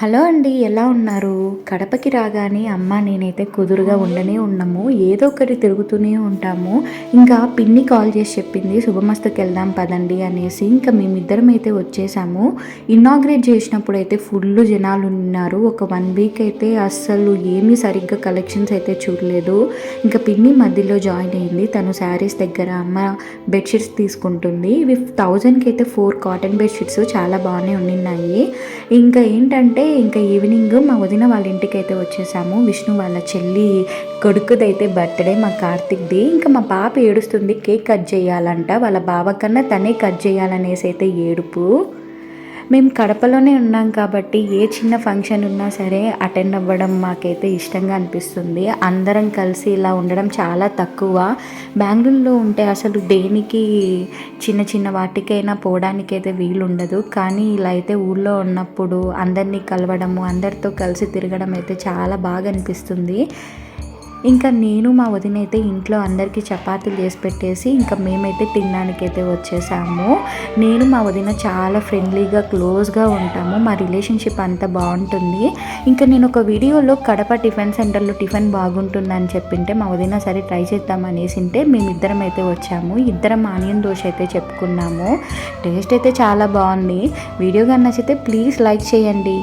Hello అండి. ఎలా ఉన్నారు? కడపకి రాగానే అమ్మ, నేనైతే కుదురుగా ఉండనే ఉన్నాము. ఏదో ఒకటి తిరుగుతూనే ఉంటాము. ఇంకా పిన్ని కాల్ చేసి చెప్పింది, శుభమస్తుకెళ్దాం పదండి అనేసి. ఇంకా మేమిద్దరం అయితే వచ్చేసాము. ఇనాగ్రేట్ చేసినప్పుడు అయితే ఫుల్ జనాలు ఉన్నారు. ఒక 1 వీక్ అయితే అస్సలు ఏమీ సరిగ్గా కలెక్షన్స్ అయితే చూడలేదు. ఇంకా పిన్ని మధ్యలో జాయిన్ అయింది. తను శారీస్ దగ్గర, అమ్మ బెడ్షీట్స్ తీసుకుంటుంది. ఇవి 1000కి అయితే 4 కాటన్ బెడ్షీట్స్ చాలా బాగానే ఉన్నాయి. ఇంకా ఏంటంటే ఇంకా ఈవినింగ్ మా వదిన వాళ్ళ ఇంటికి అయితే వచ్చేసాము. విష్ణు వాళ్ళ చెల్లి కొడుకుదైతే బర్త్డే, మా కార్తిక్ది. ఇంకా మా పాప ఏడుస్తుంది, కేక్ కట్ చేయాలంట. వాళ్ళ బావ కన్నా తనే కట్ చేయాలనేసి అయితే ఏడుపు. మేము కడపలోనే ఉన్నాం కాబట్టి ఏ చిన్న ఫంక్షన్ ఉన్నా సరే అటెండ్ అవ్వడం మాకైతే ఇష్టంగా అనిపిస్తుంది. అందరం కలిసి ఇలా ఉండడం చాలా తక్కువ. బెంగళూరులో ఉంటే అసలు దేనికి చిన్న చిన్న వాటికైనా పోవడానికైతే వీలు ఉండదు. కానీ ఇలా అయితే ఊళ్ళో ఉన్నప్పుడు అందరినీ కలవడము, అందరితో కలిసి తిరగడం అయితే చాలా బాగా అనిపిస్తుంది. ఇంకా నేను మా వదిన అయితే ఇంట్లో అందరికీ చపాతీలు చేసి పెట్టేసి ఇంకా మేమైతే తినడానికైతే వచ్చేసాము. నేను మా వదిన చాలా ఫ్రెండ్లీగా క్లోజ్గా ఉంటాము. మా రిలేషన్షిప్ అంతా బాగుంటుంది. ఇంకా నేను ఒక వీడియోలో కడప టిఫిన్ సెంటర్లో టిఫిన్ బాగుంటుందని చెప్పింటే మా వదిన సరే ట్రై చేద్దాం అనేసింటే మేమిద్దరం అయితే వచ్చాము. ఇద్దరం ఆనియన్ దోశ అయితే చెప్పుకున్నాము. టేస్ట్ అయితే చాలా బాగుంది. వీడియో కానీ నచ్చితే ప్లీజ్ లైక్ చేయండి.